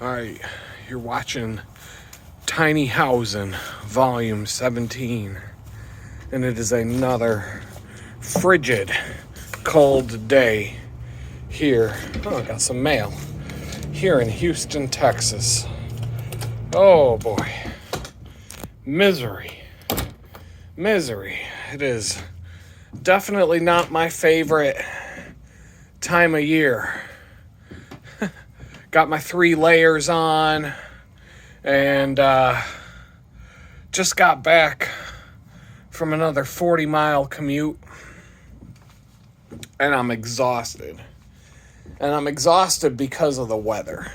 Alright, you're watching Tiny Housinʼ, Volume 17. And it is another frigid, cold day here. Oh, I got some mail. Here in Houston, Texas. Oh boy. Misery. It is definitely not my favorite time of year. Got my 3 layers on, and just got back from another 40-mile commute, and I'm exhausted. And I'm exhausted because of the weather.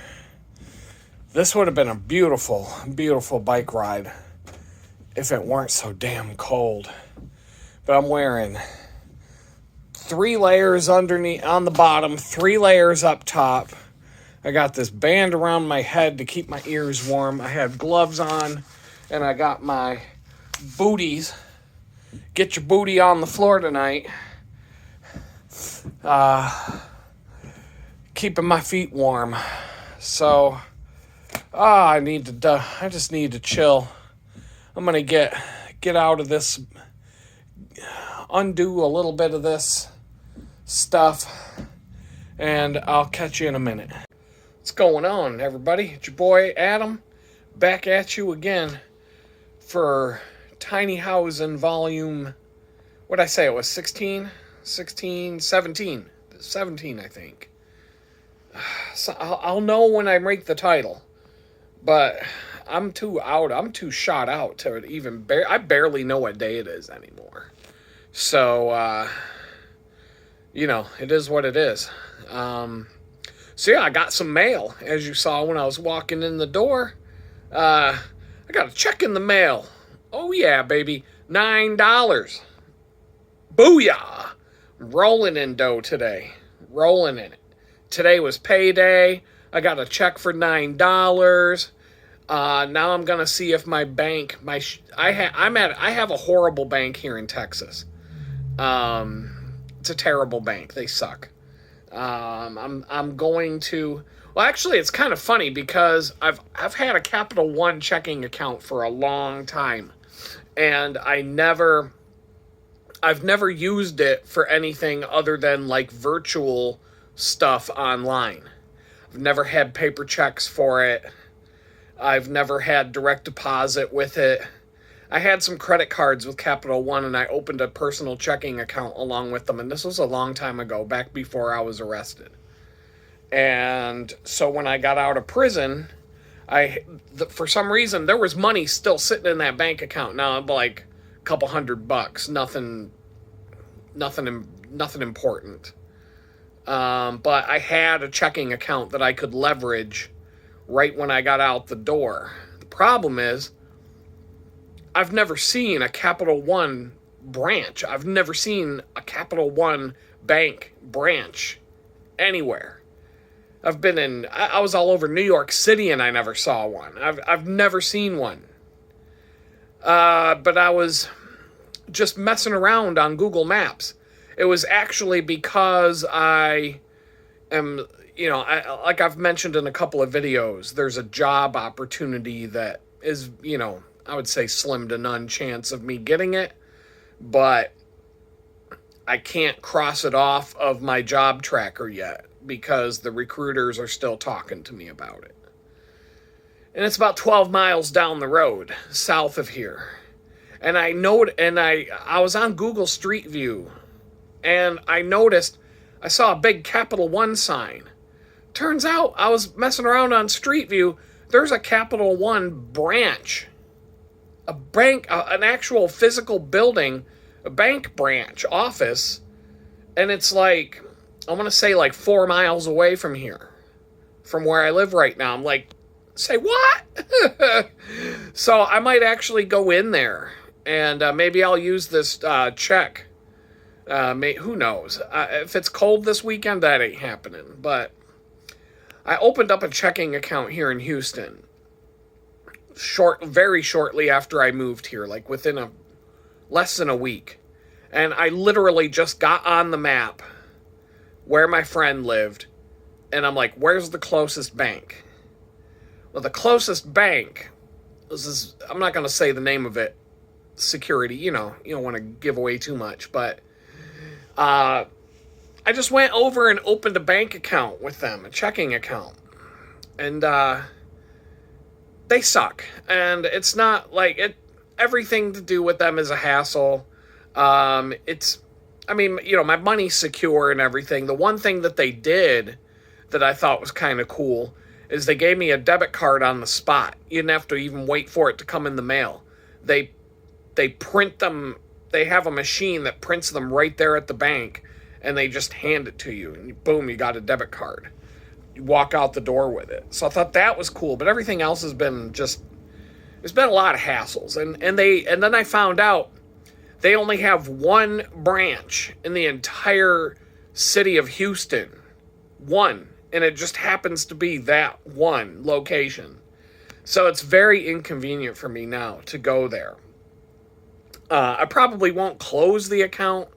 This would have been a beautiful, beautiful bike ride if it weren't so damn cold. But I'm wearing 3 layers underneath on the bottom, 3 layers up top. I got this band around my head to keep my ears warm. I have gloves on, and I got my booties. Get your booty on the floor tonight. Keeping my feet warm. So, I just need to chill. I'm gonna get out of this, undo a little bit of this stuff, and I'll catch you in a minute. What's going on, everybody? It's your boy Adam, back at you again for Tiny Housinʼ Volume, what'd I say, it was 17, I think. So I'll know when I make the title, but I'm too shot out to even I barely know what day it is anymore. So, it is what it is. So yeah, I got some mail, as you saw when I was walking in the door. I got a check in the mail. Oh yeah, baby, $9. Booyah! Rolling in dough today. Rolling in it. Today was payday. I got a check for $9. Now I'm gonna see if my bank, I have a horrible bank here in Texas. It's a terrible bank. They suck. I'm going to, well, actually, it's kind of funny because I've had a Capital One checking account for a long time, and I've never used it for anything other than like virtual stuff online. I've never had paper checks for it. I've never had direct deposit with it. I had some credit cards with Capital One, and I opened a personal checking account along with them, and this was a long time ago, back before I was arrested. And so when I got out of prison, for some reason, there was money still sitting in that bank account. Now, like a couple $100, nothing important. But I had a checking account that I could leverage right when I got out the door. The problem is, I've never seen a Capital One branch. I've never seen a Capital One bank branch anywhere. I was all over New York City and I never saw one. I've never seen one. But I was just messing around on Google Maps. It was actually because I am, like I've mentioned in a couple of videos, there's a job opportunity that is, I would say slim to none chance of me getting it, but I can't cross it off of my job tracker yet because the recruiters are still talking to me about it. And it's about 12 miles down the road, south of here. And I was on Google Street View, and I saw a big Capital One sign. Turns out I was messing around on Street View. There's a Capital One branch. A bank, an actual physical building, a bank branch office, and it's like, I want to say like 4 miles away from here, from where I live right now. I'm like, say what? So I might actually go in there, and maybe I'll use this check. Who knows? If it's cold this weekend, that ain't happening. But I opened up a checking account here in Houston. Very shortly after I moved here, like within less than a week. And I literally just got on the map where my friend lived, and I'm like, where's the closest bank? Well, the closest bank, I'm not going to say the name of it, security, you don't want to give away too much, but I just went over and opened a bank account with them, a checking account. And they suck. And it's not like it. Everything to do with them is a hassle. My money's secure and everything. The one thing that they did that I thought was kind of cool is they gave me a debit card on the spot. You didn't have to even wait for it to come in the mail. They print them. They have a machine that prints them right there at the bank, and they just hand it to you, and boom, you got a debit card. You walk out the door with it. So I thought that was cool, but everything else has been just, there's been a lot of hassles. And then I found out they only have one branch in the entire city of Houston. One. And it just happens to be that one location. So it's very inconvenient for me now to go there. I probably won't close the account,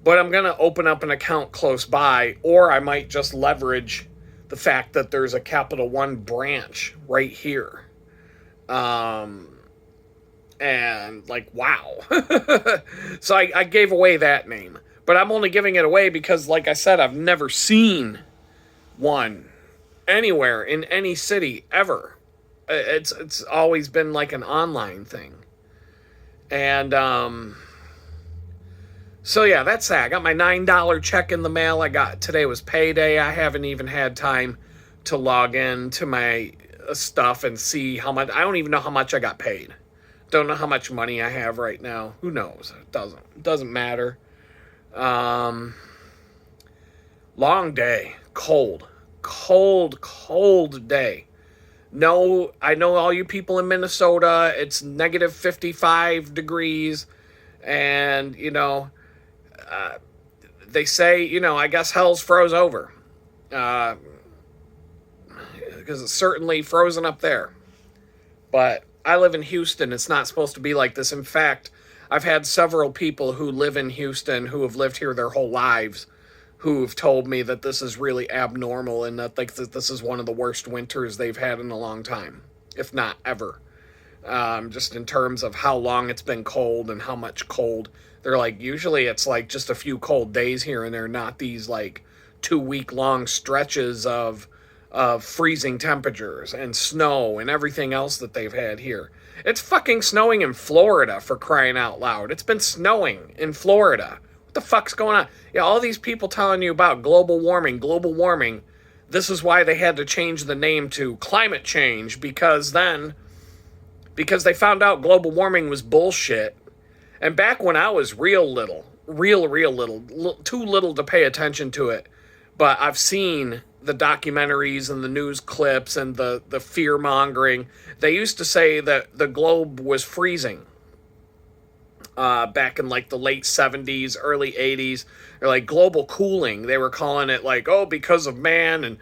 but I'm going to open up an account close by, or I might just leverage the fact that there's a Capital One branch right here. And wow. So I gave away that name, but I'm only giving it away because, like I said, I've never seen one anywhere in any city ever. It's always been like an online thing. And so yeah, that's that. I got my $9 check in the mail. Today was payday. I haven't even had time to log in to my stuff and see how much. I don't even know how much I got paid. Don't know how much money I have right now. Who knows? It doesn't matter. Long day. Cold day. No, I know all you people in Minnesota, it's negative 55 degrees, and, they say, I guess hell's froze over, because it's certainly frozen up there. But I live in Houston. It's not supposed to be like this. In fact, I've had several people who live in Houston who have lived here their whole lives who've told me that this is really abnormal and that this is one of the worst winters they've had in a long time, if not ever. Just in terms of how long it's been cold and how much cold. They're like, usually it's like just a few cold days here and there, not these like 2-week long stretches of freezing temperatures and snow and everything else that they've had here. It's fucking snowing in Florida, for crying out loud. It's been snowing in Florida. What the fuck's going on? Yeah, all these people telling you about global warming. This is why they had to change the name to climate change, because they found out global warming was bullshit. And back when I was real little, too little to pay attention to it, but I've seen the documentaries and the news clips and the fear-mongering. They used to say that the globe was freezing. Back in like the late 70s, early 80s, or like global cooling. They were calling it like, because of man and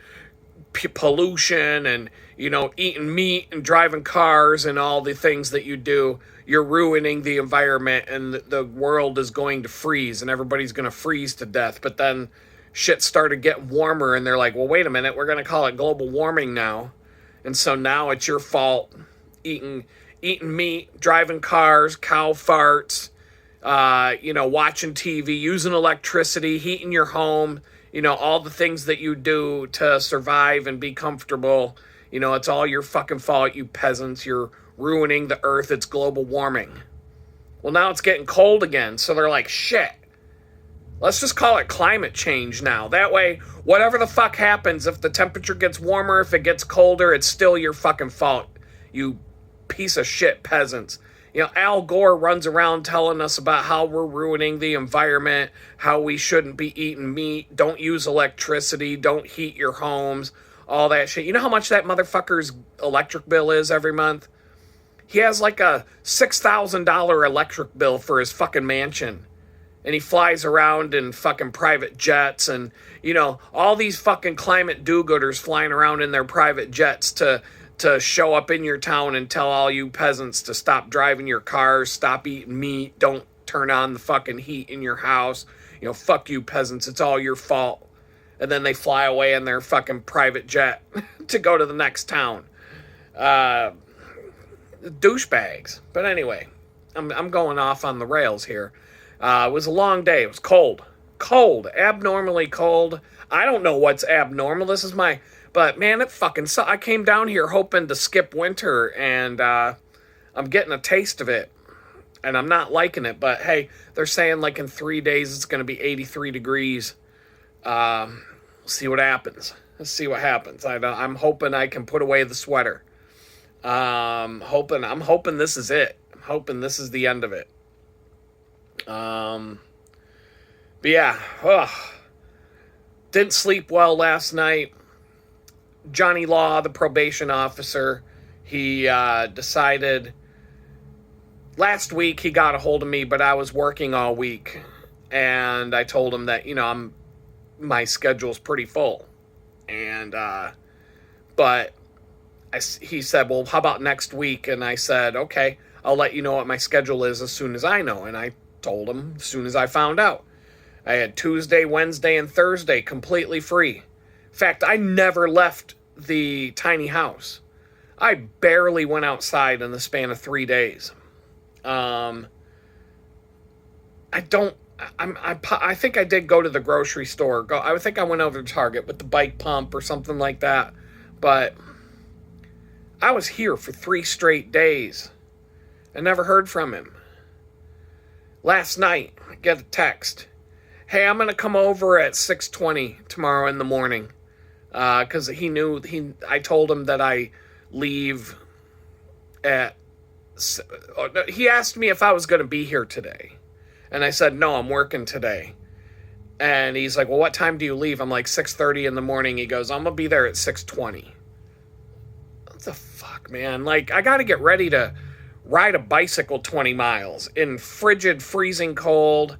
pollution and, eating meat and driving cars and all the things that you do, you're ruining the environment and the world is going to freeze and everybody's going to freeze to death. But then shit started getting warmer and they're like, well, wait a minute, we're going to call it global warming now. And so now it's your fault eating meat, driving cars, cow farts, watching TV, using electricity, heating your home, all the things that you do to survive and be comfortable. It's all your fucking fault, you peasants. You're ruining the earth. It's global warming. Well, now it's getting cold again. So they're like, shit, let's just call it climate change now. That way, whatever the fuck happens, if the temperature gets warmer, if it gets colder, it's still your fucking fault, you piece of shit peasants. Al Gore runs around telling us about how we're ruining the environment, how we shouldn't be eating meat, don't use electricity, don't heat your homes, all that shit. You know how much that motherfucker's electric bill is every month? He has like a $6,000 electric bill for his fucking mansion. And he flies around in fucking private jets and, all these fucking climate do-gooders flying around in their private jets to show up in your town and tell all you peasants to stop driving your cars, stop eating meat, don't turn on the fucking heat in your house. Fuck you peasants, it's all your fault. And then they fly away in their fucking private jet to go to the next town. Uh, douchebags. But anyway, I'm going off on the rails here. It was a long day. It was cold. Cold. Abnormally cold. I don't know what's abnormal. This is my... But, man, it fucking sucks. I came down here hoping to skip winter, and I'm getting a taste of it. And I'm not liking it. But, hey, they're saying, like, in 3 days it's going to be 83 degrees. See what happens. Let's see what happens. I'm hoping I can put away the sweater. I'm hoping this is it. I'm hoping this is the end of it. But yeah, didn't sleep well last night. Johnny Law, the probation officer, he decided last week he got a hold of me, but I was working all week, and I told him that my schedule's pretty full, and but he said, well, how about next week? And I said, okay, I'll let you know what my schedule is as soon as I know. And I told him as soon as I found out. I had Tuesday, Wednesday, and Thursday completely free. In fact, I never left the tiny house. I barely went outside in the span of 3 days. I think I did go to the grocery store. I think I went over to Target with the bike pump or something like that. But I was here for 3 straight days. I never heard from him. Last night, I get a text. Hey, I'm going to come over at 6:20 tomorrow in the morning. Because I told him that I leave at... He asked me if I was going to be here today. And I said, no, I'm working today. And he's like, well, what time do you leave? I'm like, 6:30 in the morning. He goes, I'm going to be there at 6:20. What the fuck, man? Like, I got to get ready to ride a bicycle 20 miles in frigid, freezing cold.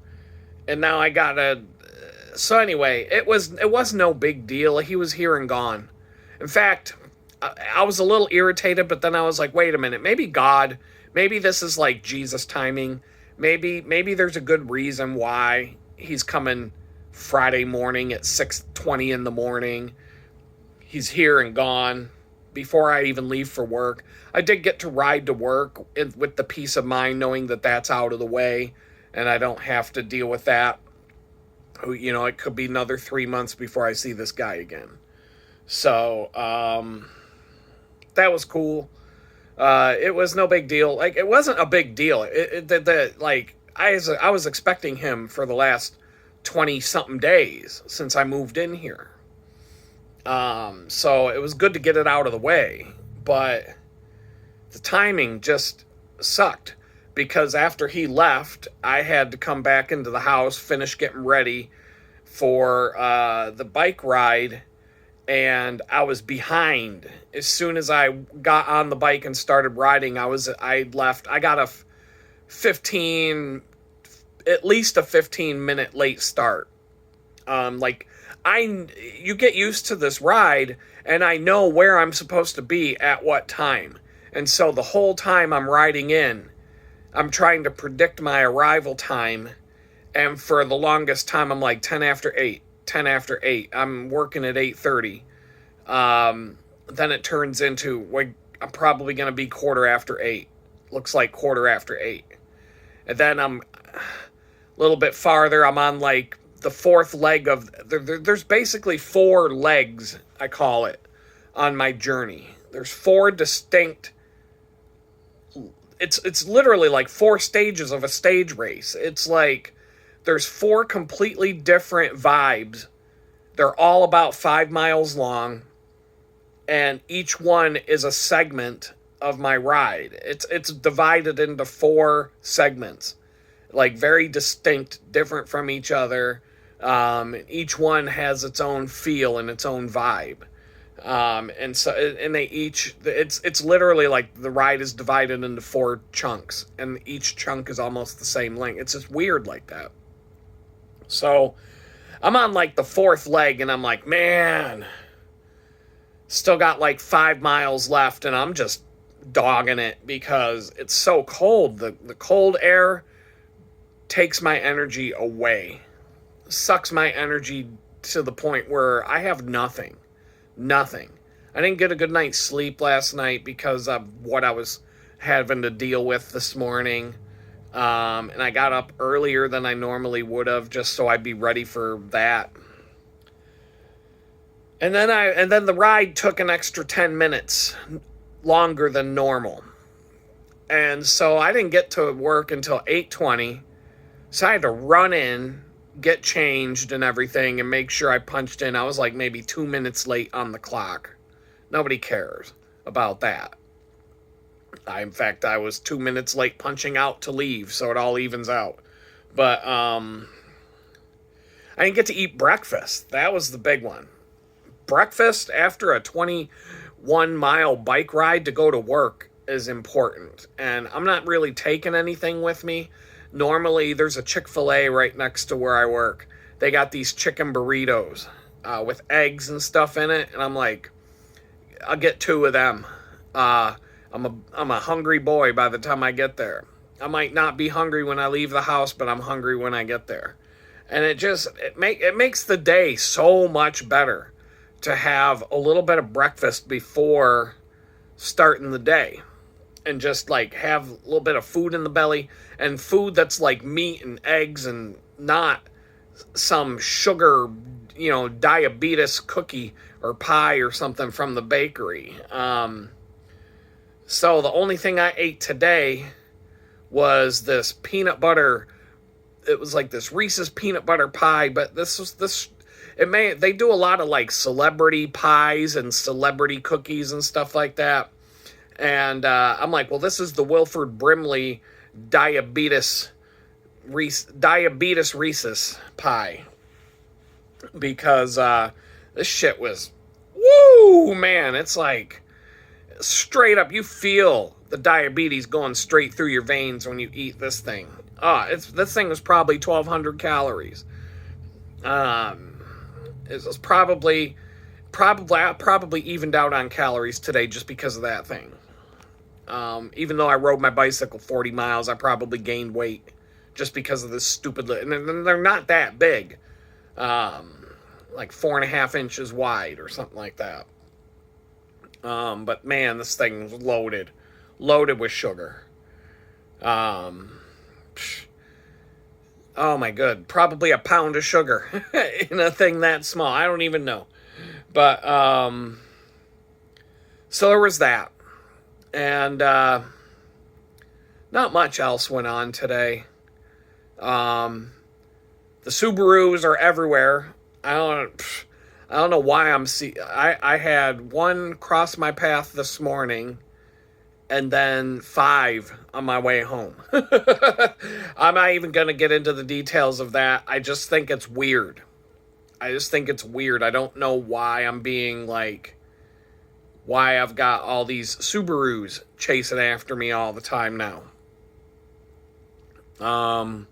And now I got to... So anyway, it was no big deal. He was here and gone. In fact, I was a little irritated, but then I was like, wait a minute. Maybe this is like Jesus timing. Maybe there's a good reason why he's coming Friday morning at 6:20 in the morning. He's here and gone before I even leave for work. I did get to ride to work with the peace of mind knowing that that's out of the way and I don't have to deal with that. It could be another 3 months before I see this guy again. So, that was cool. It was no big deal. Like, it wasn't a big deal. I was expecting him for the last 20-something days since I moved in here. So it was good to get it out of the way. But the timing just sucked. Because after he left, I had to come back into the house, finish getting ready for the bike ride, and I was behind. As soon as I got on the bike and started riding, I left. I got at least a 15-minute late start. You get used to this ride, and I know where I'm supposed to be at what time. And so the whole time I'm riding in, I'm trying to predict my arrival time, and for the longest time, I'm like 10 after 8. I'm working at 8:30. Then it turns into, I'm probably going to be 8:15. Looks like 8:15. And then I'm a little bit farther. I'm on like the fourth leg of, there's basically 4 legs, I call it, on my journey. There's 4 distinct... It's literally like 4 stages of a stage race. It's like there's 4 completely different vibes. They're all about 5 miles long, and each one is a segment of my ride. It's divided into 4 segments, like very distinct, different from each other. Each one has its own feel and its own vibe. And they each, it's literally like the ride is divided into 4 chunks, and each chunk is almost the same length. It's just weird like that. So I'm on like the 4th leg, and I'm like, man, still got like 5 miles left, and I'm just dogging it because it's so cold. The cold air takes my energy away, sucks my energy to the point where I have nothing. I didn't get a good night's sleep last night because of what I was having to deal with this morning. And I got up earlier than I normally would have just so I'd be ready for that. And then the ride took an extra 10 minutes longer than normal. And so I didn't get to work until 8:20. So I had to run in, get changed and everything, and make sure I punched in. I was like maybe 2 minutes late on the clock. Nobody cares about that. In fact, I was 2 minutes late punching out to leave, so it all evens out. But I didn't get to eat breakfast. That was the big one. Breakfast after a 21-mile bike ride to go to work is important. And I'm not really taking anything with me. Normally, there's a Chick-fil-A right next to where I work. They got these chicken burritos with eggs and stuff in it. And I'm like, I'll get 2 of them. I'm a hungry boy by the time I get there. I might not be hungry when I leave the house, but I'm hungry when I get there. And it makes the day so much better to have a little bit of breakfast before starting the day. And just like have a little bit of food in the belly, and food that's like meat and eggs and not some sugar, diabetes cookie or pie or something from the bakery. So the only thing I ate today was this peanut butter. It was like this Reese's peanut butter pie, but they do a lot of like celebrity pies and celebrity cookies and stuff like that. And I'm like, well, this is the Wilford Brimley diabetes Reese's pie. Because this shit was, woo, man, it's like straight up, you feel the diabetes going straight through your veins when you eat this thing. This thing was probably 1,200 calories. It was probably evened out on calories today just because of that thing. Even though I rode my bicycle 40 miles, I probably gained weight just because of this stupid, and they're not that big. Like 4.5 inches wide or something like that. But man, this thing was loaded with sugar. Oh my god, probably a pound of sugar in a thing that small. I don't even know. But so there was that. And not much else went on today. The Subarus are everywhere. I don't know why I had 1 cross my path this morning, and then 5 on my way home. I'm not even going to get into the details of that. I just think it's weird. I don't know why why I've got all these Subarus chasing after me all the time now. On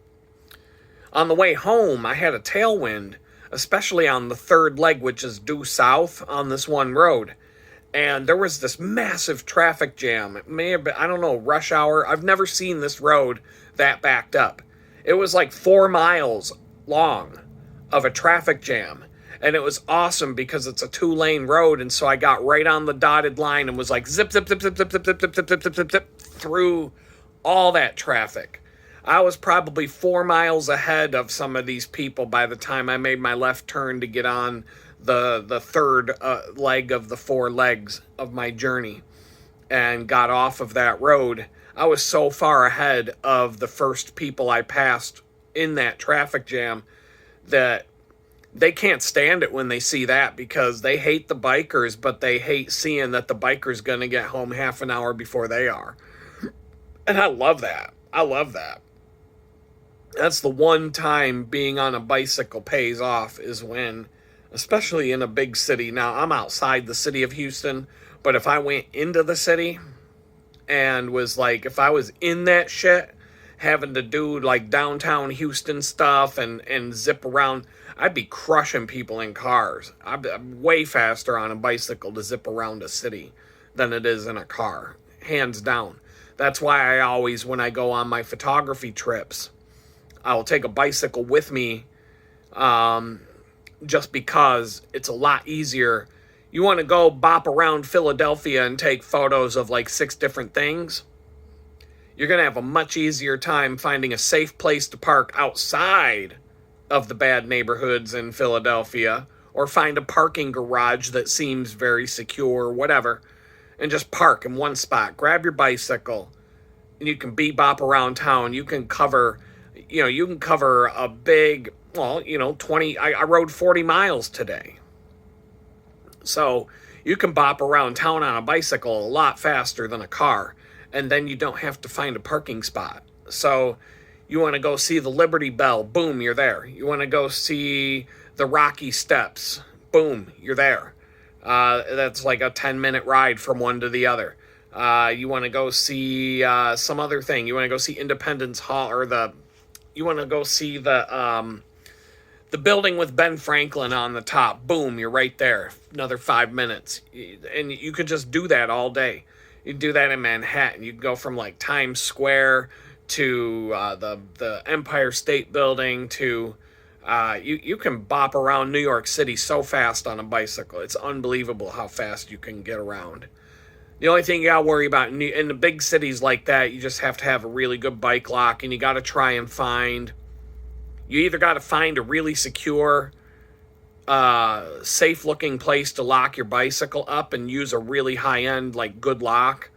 the way home, I had a tailwind, especially on the third leg, which is due south on this one road. And there was this massive traffic jam. It may have been, I don't know, rush hour. I've never seen this road that backed up. It was like 4 miles long of a traffic jam. And it was awesome because it's a 2-lane road. And so I got right on the dotted line and was like zip, zip, zip, zip, zip, zip, zip, zip, zip, zip, zip, zip, through all that traffic. I was probably 4 miles ahead of some of these people by the time I made my left turn to get on the third leg of the 4 legs of my journey and got off of that road. I was so far ahead of the first people I passed in that traffic jam that they can't stand it when they see that, because they hate the bikers, but they hate seeing that the biker's going to get home half an hour before they are. And I love that. That's the one time being on a bicycle pays off, is when, especially in a big city. Now, I'm outside the city of Houston, but if I went into the city and was like, if I was in that shit, having to do like downtown Houston stuff and zip around, I'd be crushing people in cars. I'm way faster on a bicycle to zip around a city than it is in a car, hands down. That's why I always, when I go on my photography trips, I'll take a bicycle with me, just because it's a lot easier. You want to go bop around Philadelphia and take photos of like 6 different things, you're going to have a much easier time finding a safe place to park outside of the bad neighborhoods in Philadelphia, or find a parking garage that seems very secure, whatever, and just park in one spot. Grab your bicycle, and you can bebop around town. You can cover, a big, 20, I rode 40 miles today. So you can bop around town on a bicycle a lot faster than a car, and then you don't have to find a parking spot. So you want to go see the Liberty Bell, boom, you're there. You want to go see the Rocky Steps, boom, you're there. That's like a 10-minute ride from one to the other. You want to go see some other thing. You want to go see Independence Hall, or you want to go see the building with Ben Franklin on the top. Boom, you're right there. Another 5 minutes. And you could just do that all day. You do that in Manhattan. You can go from like Times Square to the Empire State Building to you can bop around New York City so fast on a bicycle. It's unbelievable how fast you can get around. The only thing you gotta worry about in the big cities like that, you just have to have a really good bike lock, and you gotta try and find. You either got to find a really secure, safe-looking place to lock your bicycle up and use a really high-end, like, good lock,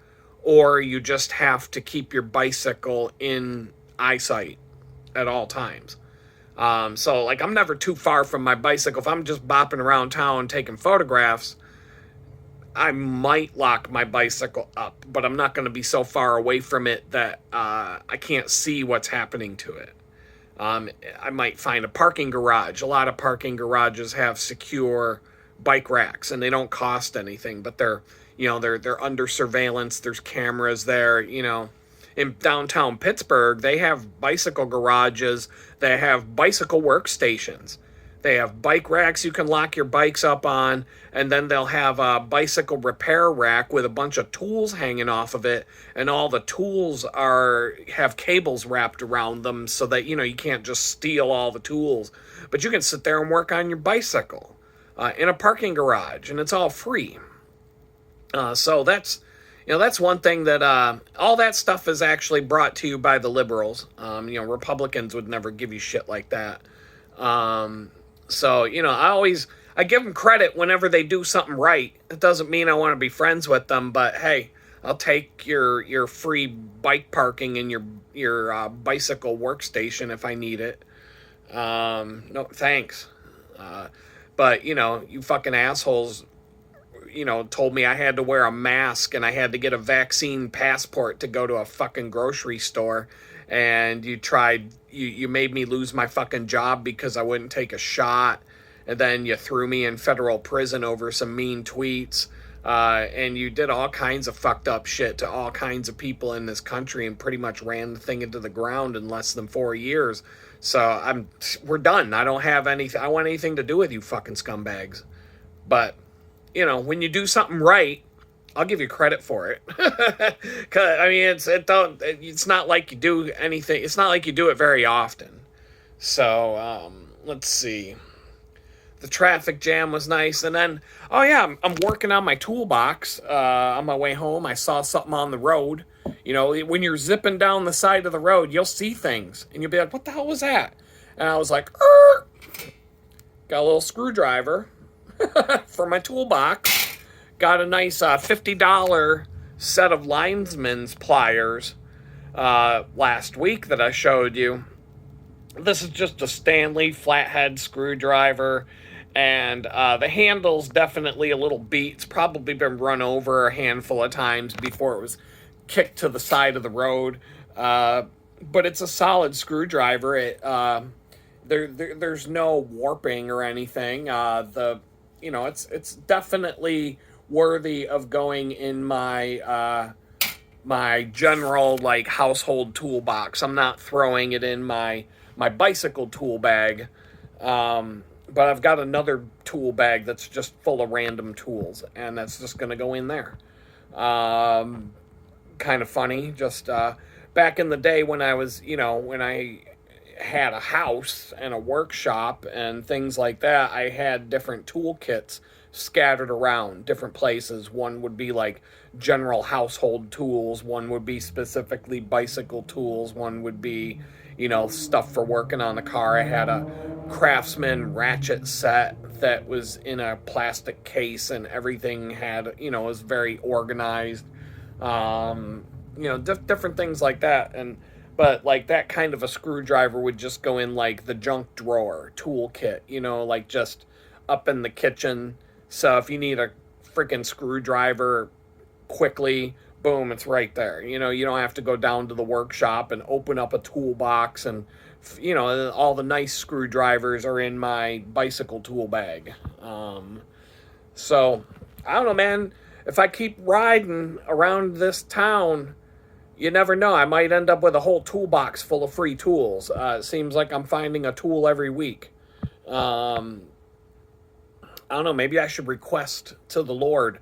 or you just have to keep your bicycle in eyesight at all times. So, like, I'm never too far from my bicycle. If I'm just bopping around town taking photographs, I might lock my bicycle up, but I'm not going to be so far away from it that I can't see what's happening to it. I might find a parking garage. A lot of parking garages have secure bike racks, and they don't cost anything, but they're under surveillance. There's cameras there. In downtown Pittsburgh, they have bicycle garages. They have bicycle workstations. They have bike racks you can lock your bikes up on, and then they'll have a bicycle repair rack with a bunch of tools hanging off of it, and all the tools have cables wrapped around them so that, you can't just steal all the tools. But you can sit there and work on your bicycle in a parking garage, and it's all free. So that's one thing that all that stuff is actually brought to you by the liberals. Republicans would never give you shit like that. So, I give them credit whenever they do something right. It doesn't mean I want to be friends with them, but hey, I'll take your free bike parking and your bicycle workstation if I need it. No, thanks. But, you fucking assholes, told me I had to wear a mask and I had to get a vaccine passport to go to a fucking grocery store. And you made me lose my fucking job because I wouldn't take a shot. And then you threw me in federal prison over some mean tweets. And you did all kinds of fucked up shit to all kinds of people in this country and pretty much ran the thing into the ground in less than 4 years. So we're done. I don't have anything. I want anything to do with you fucking scumbags. But, when you do something right, I'll give you credit for it. 'Cause, I mean, it's not like you do anything. It's not like you do it very often. So, let's see. The traffic jam was nice. And then, I'm working on my toolbox. On my way home, I saw something on the road. When you're zipping down the side of the road, you'll see things. And you'll be like, what the hell was that? And I was like, got a little screwdriver for my toolbox. Got a nice $50 set of lineman's pliers last week that I showed you. This is just a Stanley flathead screwdriver, and the handle's definitely a little beat. It's probably been run over a handful of times before it was kicked to the side of the road. But it's a solid screwdriver. There's no warping or anything. It's definitely worthy of going in my my general household toolbox. I'm not throwing it in my bicycle tool bag, but I've got another tool bag that's just full of random tools, and that's just gonna go in there. Kind of funny, just back in the day when I was, when I had a house and a workshop and things like that, I had different tool kits scattered around different places. One would be like general household tools, one would be specifically bicycle tools, one would be, stuff for working on the car. I had a Craftsman ratchet set that was in a plastic case, and everything had, was very organized. Different things like that. But like that kind of a screwdriver would just go in like the junk drawer toolkit, like just up in the kitchen. So if you need a freaking screwdriver quickly, boom, it's right there. You don't have to go down to the workshop and open up a toolbox. And all the nice screwdrivers are in my bicycle tool bag. So I don't know, man. If I keep riding around this town, you never know. I might end up with a whole toolbox full of free tools. It seems like I'm finding a tool every week. I don't know. Maybe I should request to the Lord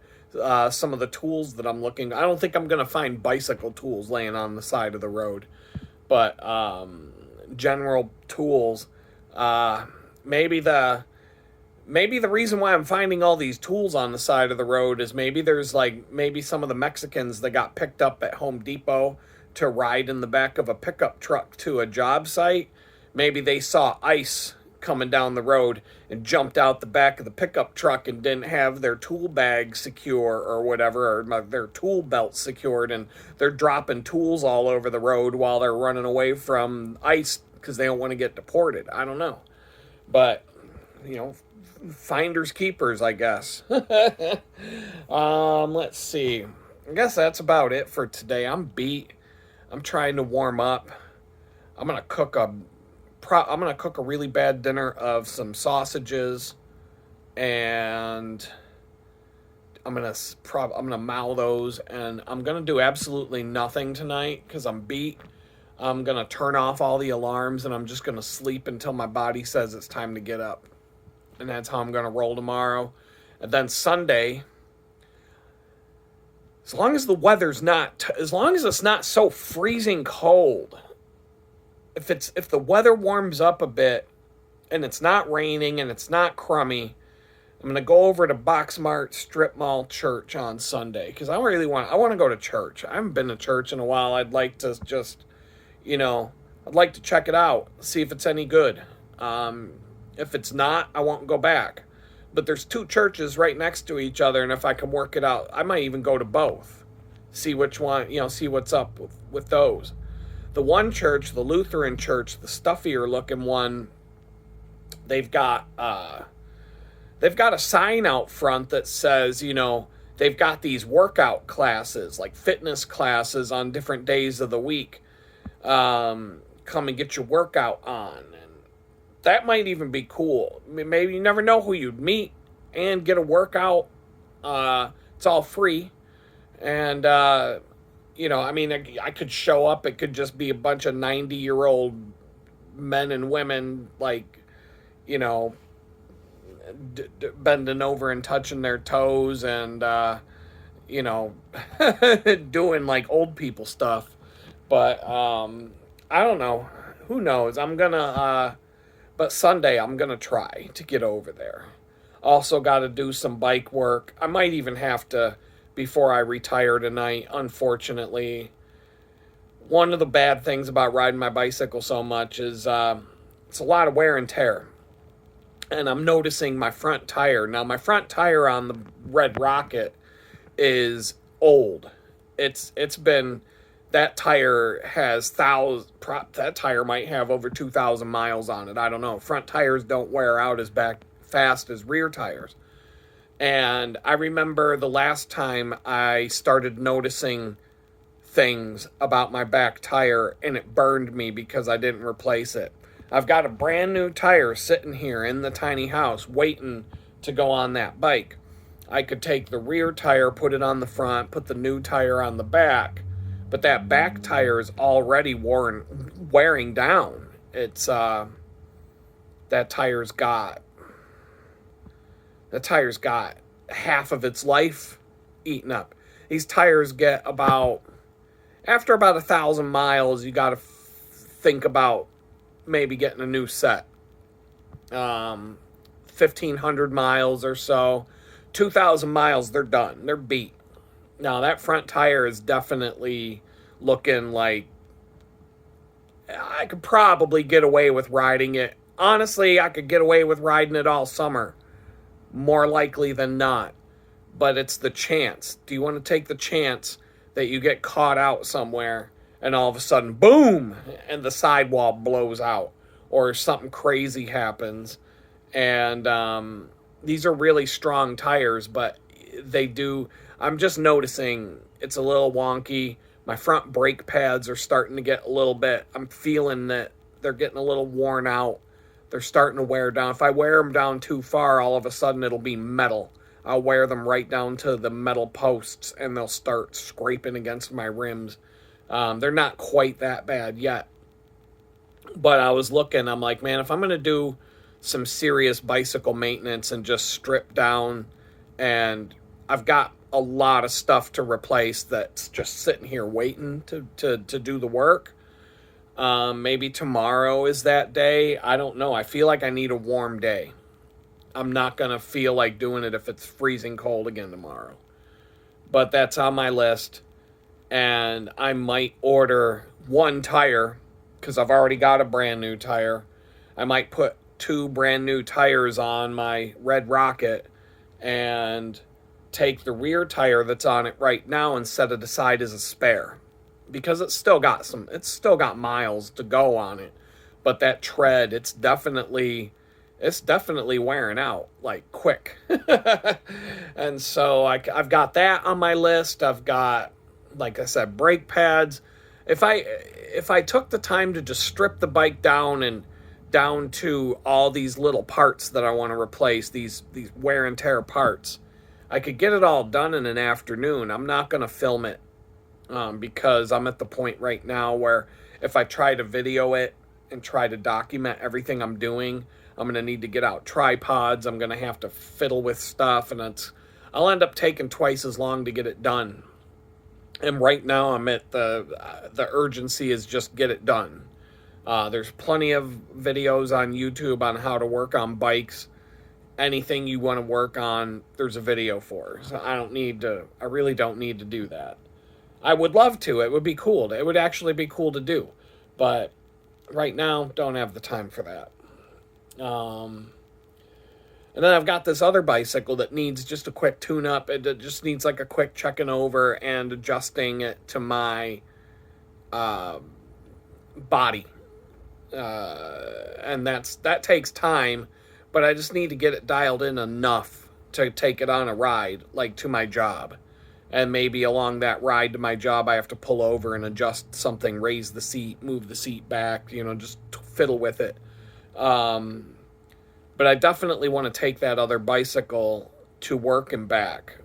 some of the tools that I'm looking. I don't think I'm going to find bicycle tools laying on the side of the road, but general tools. Maybe the reason why I'm finding all these tools on the side of the road is maybe some of the Mexicans that got picked up at Home Depot to ride in the back of a pickup truck to a job site. Maybe they saw ice coming down the road and jumped out the back of the pickup truck and didn't have their tool bag secure or whatever, or their tool belt secured, and they're dropping tools all over the road while they're running away from ice because they don't want to get deported. I don't know. But, finders keepers, I guess. Let's see. I guess that's about it for today. I'm beat. I'm trying to warm up. I'm gonna cook a really bad dinner of some sausages, and I'm gonna maul those, and I'm gonna do absolutely nothing tonight because I'm beat. I'm gonna turn off all the alarms, and I'm just gonna sleep until my body says it's time to get up. And that's how I'm going to roll tomorrow. And then Sunday, as long as it's not so freezing cold, if the weather warms up a bit and it's not raining and it's not crummy, I'm going to go over to Boxmart Strip Mall Church on Sunday because I want to go to church. I haven't been to church in a while. I'd like to just, I'd like to check it out, see if it's any good. If it's not, I won't go back. But there's two churches right next to each other, and if I can work it out, I might even go to both. See which one, see what's up with those. The one church, the Lutheran church, the stuffier looking one, they've got a sign out front that says, they've got these workout classes, like fitness classes on different days of the week. Come and get your workout on. That might even be cool. Maybe you never know who you'd meet and get a workout. It's all free. And, I could show up. It could just be a bunch of 90-year-old men and women, bending over and touching their toes and, doing like old people stuff. But I don't know. Who knows? But Sunday, I'm going to try to get over there. Also got to do some bike work. I might even have to, before I retire tonight, unfortunately. One of the bad things about riding my bicycle so much is it's a lot of wear and tear. And I'm noticing my front tire. Now, my front tire on the Red Rocket is old. It's been... That tire might have over 2,000 miles on it. I don't know. Front tires don't wear out as fast as rear tires. And I remember the last time I started noticing things about my back tire, and it burned me because I didn't replace it. I've got a brand new tire sitting here in the tiny house waiting to go on that bike. I could take the rear tire, put it on the front, put the new tire on the back. But that back tire is already wearing down. It's, that tire's got half of its life eaten up. These tires get after about 1,000 miles, you got to think about maybe getting a new set. 1,500 miles or so, 2,000 miles, they're done. They're beat. Now, that front tire is definitely looking like I could probably get away with riding it. Honestly, I could get away with riding it all summer. More likely than not. But it's the chance. Do you want to take the chance that you get caught out somewhere and all of a sudden, boom, and the sidewall blows out, or something crazy happens? And these are really strong tires, but they do. I'm just noticing it's a little wonky. My front brake pads are starting to get a little bit. I'm feeling that they're getting a little worn out. They're starting to wear down. If I wear them down too far, all of a sudden it'll be metal. I'll wear them right down to the metal posts, and they'll start scraping against my rims. They're not quite that bad yet. But I was looking, I'm like, man, if I'm going to do some serious bicycle maintenance and just strip down, and I've got a lot of stuff to replace that's just sitting here waiting to do the work. Maybe tomorrow is that day. I don't know. I feel like I need a warm day. I'm not going to feel like doing it if it's freezing cold again tomorrow. But that's on my list. And I might order one tire because I've already got a brand new tire. I might put 2 brand new tires on my Red Rocket and take the rear tire that's on it right now and set it aside as a spare, because it's still got miles to go on it. But that tread, it's definitely wearing out like quick. And so I've got that on my list. I've got, like I said, brake pads. If I took the time to just strip the bike down to all these little parts that I want to replace, these wear and tear parts, I could get it all done in an afternoon. I'm not going to film it because I'm at the point right now where if I try to video it and try to document everything I'm doing, I'm going to need to get out tripods. I'm going to have to fiddle with stuff, and I'll end up taking twice as long to get it done. And right now I'm at the urgency is just get it done. There's plenty of videos on YouTube on how to work on bikes. Anything you want to work on, there's a video for. So I really don't need to do that. I would love to. It would be cool. It would actually be cool to do. But right now, don't have the time for that. And then I've got this other bicycle that needs just a quick tune-up. It just needs like a quick checking over and adjusting it to my body. And that takes time, but I just need to get it dialed in enough to take it on a ride, like to my job. And maybe along that ride to my job, I have to pull over and adjust something, raise the seat, move the seat back, just fiddle with it. But I definitely want to take that other bicycle to work and back,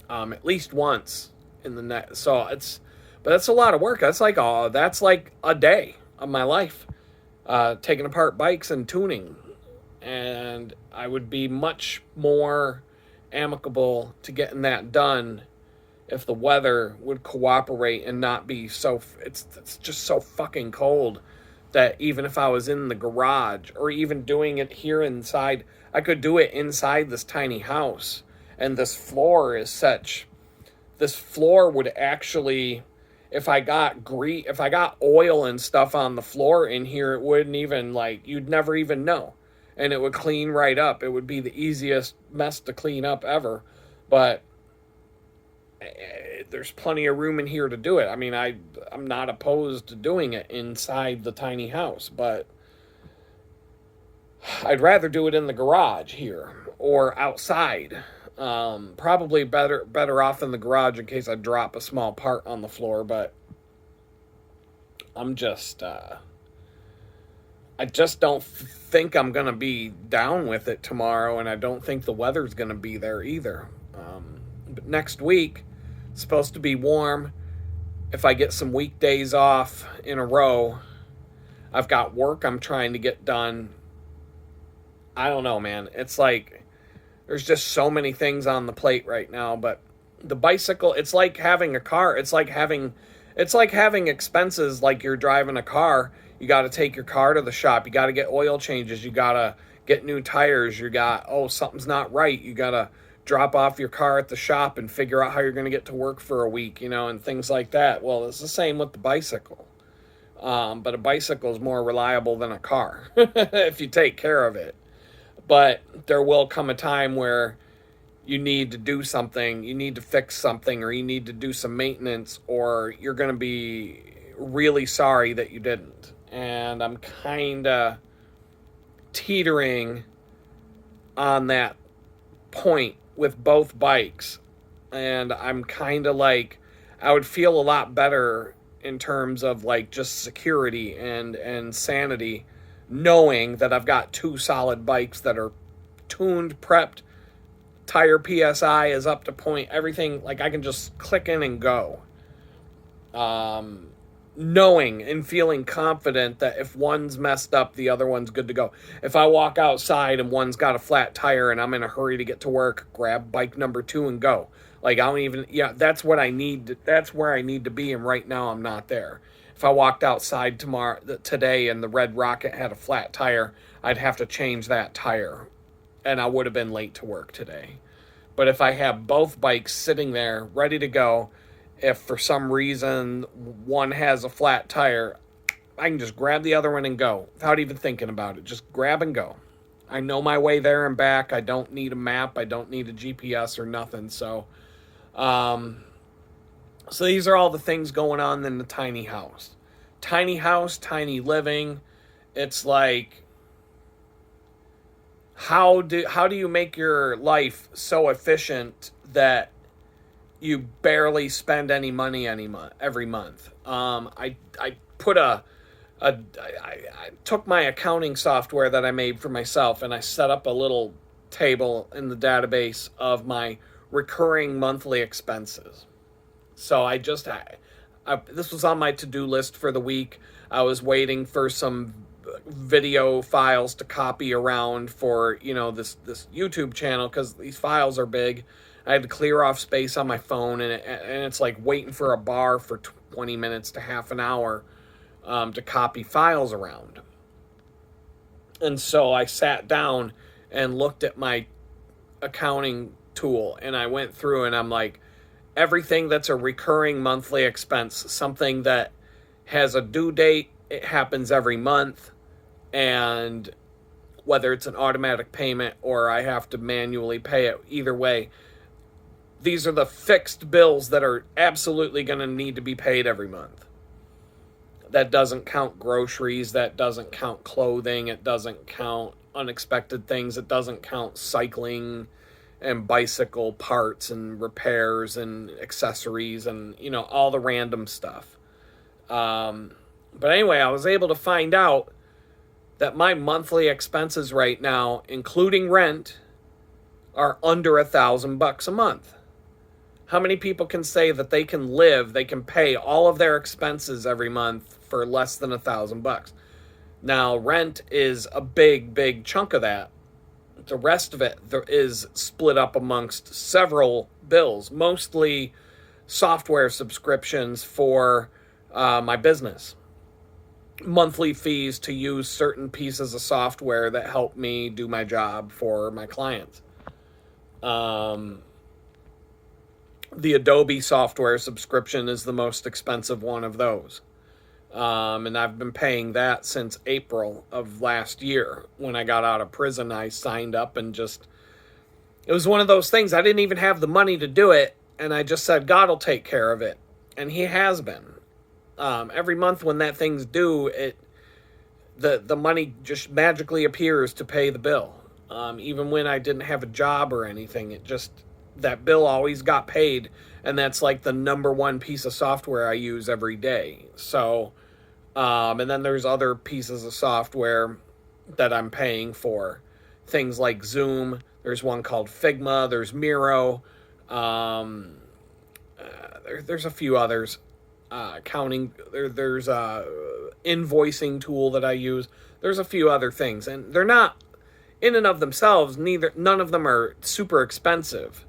at least once in the next. But that's a lot of work. That's like a day of my life, taking apart bikes and tuning. And I would be much more amicable to getting that done if the weather would cooperate and not be so. It's just so fucking cold that even if I was in the garage or even doing it here inside, I could do it inside this tiny house. And this floor would actually, if I got oil and stuff on the floor in here, it wouldn't even, you'd never even know. And it would clean right up. It would be the easiest mess to clean up ever. But there's plenty of room in here to do it. I mean, I'm not opposed to doing it inside the tiny house, but I'd rather do it in the garage here or outside. Probably better off in the garage in case I drop a small part on the floor, but I'm just I just don't think I'm going to be down with it tomorrow, and I don't think the weather's going to be there either. But next week, it's supposed to be warm. If I get some weekdays off in a row, I've got work I'm trying to get done. I don't know, man. It's like there's just so many things on the plate right now, but the bicycle, it's like having a car. It's like having expenses like you're driving a car. You got to take your car to the shop. You got to get oil changes. You got to get new tires. Something's not right. You got to drop off your car at the shop and figure out how you're going to get to work for a week, and things like that. Well, it's the same with the bicycle. But a bicycle is more reliable than a car if you take care of it. But there will come a time where you need to do something, you need to fix something, or you need to do some maintenance, or you're going to be really sorry that you didn't. And I'm kind of teetering on that point with both bikes. And I'm kind of like, I would feel a lot better in terms of like just security and sanity, knowing that I've got two solid bikes that are tuned, prepped, tire PSI is up to point, everything, like I can just click in and go. Knowing and feeling confident that if one's messed up, the other one's good to go. If I walk outside and one's got a flat tire and I'm in a hurry to get to work, grab bike number 2 and go. Like, I don't even, that's what I need. That's where I need to be. And right now I'm not there. If I walked outside today and the Red Rocket had a flat tire, I'd have to change that tire. And I would have been late to work today. But if I have both bikes sitting there ready to go, if for some reason one has a flat tire, I can just grab the other one and go without even thinking about it. Just grab and go. I know my way there and back. I don't need a map. I don't need a GPS or nothing. So these are all the things going on in the tiny house. Tiny house, tiny living. It's like, how do you make your life so efficient that you barely spend any money every month? I took my accounting software that I made for myself and I set up a little table in the database of my recurring monthly expenses. So this was on my to-do list for the week. I was waiting for some video files to copy around for, this YouTube channel, because these files are big. I had to clear off space on my phone, and it's like waiting for a bar for 20 minutes to half an hour to copy files around. And so I sat down and looked at my accounting tool, and I went through and I'm like, everything that's a recurring monthly expense, something that has a due date, it happens every month, and whether it's an automatic payment or I have to manually pay it, either way, these are the fixed bills that are absolutely going to need to be paid every month. That doesn't count groceries, that doesn't count clothing, it doesn't count unexpected things, it doesn't count cycling and bicycle parts and repairs and accessories and, all the random stuff. But anyway, I was able to find out that my monthly expenses right now, including rent, are under $1,000 a month. How many people can say that they can pay all of their expenses every month for less than $1,000? Now, rent is a big, big chunk of that. The rest of it is split up amongst several bills, mostly software subscriptions for my business. Monthly fees to use certain pieces of software that help me do my job for my clients. The Adobe software subscription is the most expensive one of those. And I've been paying that since April of last year. When I got out of prison, I signed up and it was one of those things. I didn't even have the money to do it. And I just said, God will take care of it. And he has been. Every month when that thing's due, the money just magically appears to pay the bill. Even when I didn't have a job or anything, that bill always got paid. And that's like the number one piece of software I use every day. So, and then there's other pieces of software that I'm paying for. Things like Zoom. There's one called Figma. There's Miro. There's a few others. Accounting. There's a invoicing tool that I use. There's a few other things. And they're not, in and of themselves, none of them are super expensive.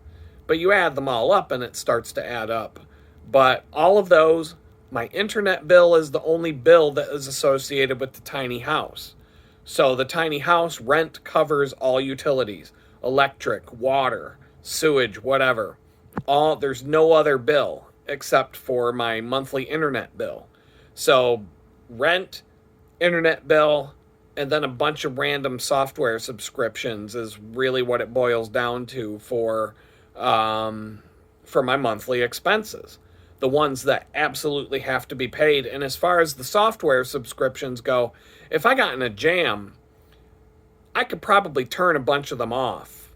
But you add them all up and it starts to add up. But all of those, my internet bill is the only bill that is associated with the tiny house. So the tiny house rent covers all utilities, electric, water, sewage, whatever. There's no other bill except for my monthly internet bill. So rent, internet bill, and then a bunch of random software subscriptions is really what it boils down to for my monthly expenses. The ones that absolutely have to be paid. And as far as the software subscriptions go, if I got in a jam, I could probably turn a bunch of them off,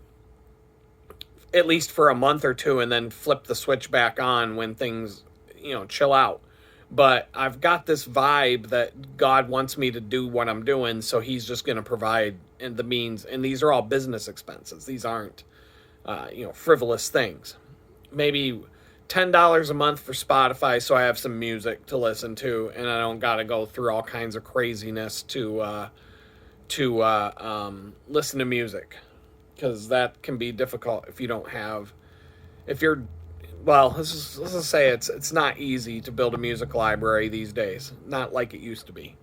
at least for a month or two, and then flip the switch back on when things, chill out. But I've got this vibe that God wants me to do what I'm doing, so he's just going to provide the means. And these are all business expenses. These aren't, frivolous things. Maybe $10 a month for Spotify, so I have some music to listen to, and I don't got to go through all kinds of craziness to listen to music, because that can be difficult if you don't have, if you're, well, let's just say it's not easy to build a music library these days, not like it used to be.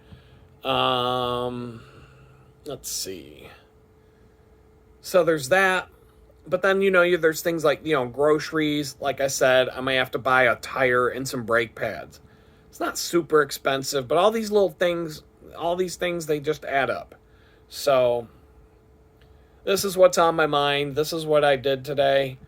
Let's see. So there's that. But then, there's things like, groceries. Like I said, I may have to buy a tire and some brake pads. It's not super expensive, but all these things, they just add up. So this is what's on my mind. This is what I did today.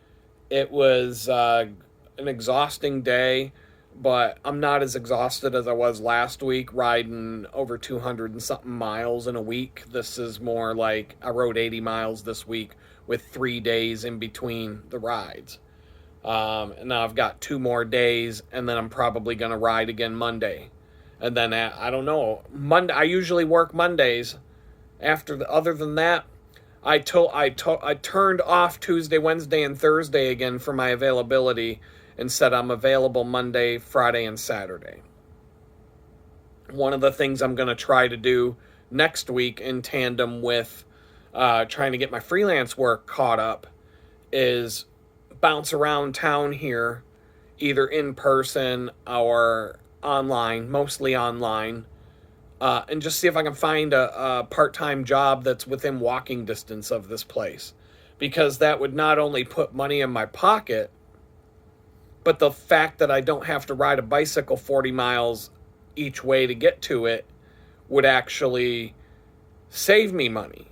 It was an exhausting day, but I'm not as exhausted as I was last week, riding over 200 and something miles in a week. This is more like I rode 80 miles this week with 3 days in between the rides. And now I've got 2 more days, and then I'm probably going to ride again Monday. And then, I don't know, Monday. I usually work Mondays. Other than that, I turned off Tuesday, Wednesday, and Thursday again for my availability, and said I'm available Monday, Friday, and Saturday. One of the things I'm going to try to do next week in tandem with trying to get my freelance work caught up is bounce around town here, either in person or online, mostly online, and just see if I can find a part-time job that's within walking distance of this place. Because that would not only put money in my pocket, but the fact that I don't have to ride a bicycle 40 miles each way to get to it would actually save me money.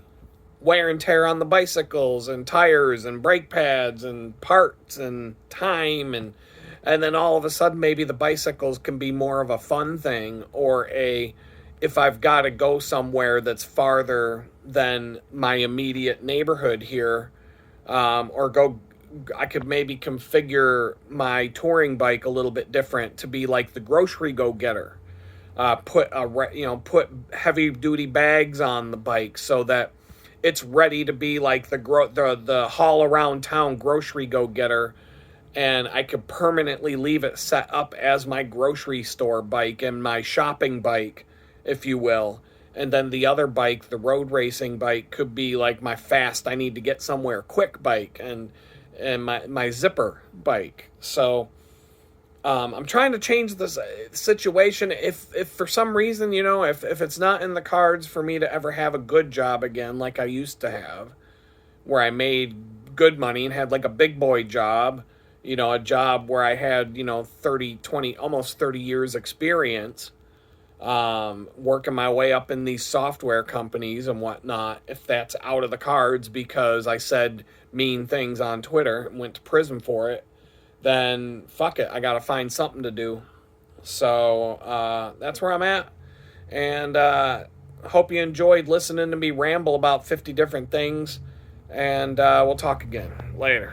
Wear and tear on the bicycles and tires and brake pads and parts and time, and then all of a sudden maybe the bicycles can be more of a fun thing, or if I've got to go somewhere that's farther than my immediate neighborhood here, I could maybe configure my touring bike a little bit different to be like the grocery go-getter. Put heavy duty bags on the bike so that it's ready to be like the haul around town grocery go-getter, and I could permanently leave it set up as my grocery store bike and my shopping bike, if you will. And then the other bike, the road racing bike, could be like my fast, I need to get somewhere quick bike, and my zipper bike. So I'm trying to change this situation. If for some reason, if it's not in the cards for me to ever have a good job again like I used to have, where I made good money and had like a big boy job, a job where I had, 20, almost 30 years experience, working my way up in these software companies and whatnot, if that's out of the cards because I said mean things on Twitter and went to prison for it, then fuck it, I gotta find something to do. So that's where I'm at, and hope you enjoyed listening to me ramble about 50 different things, and we'll talk again later.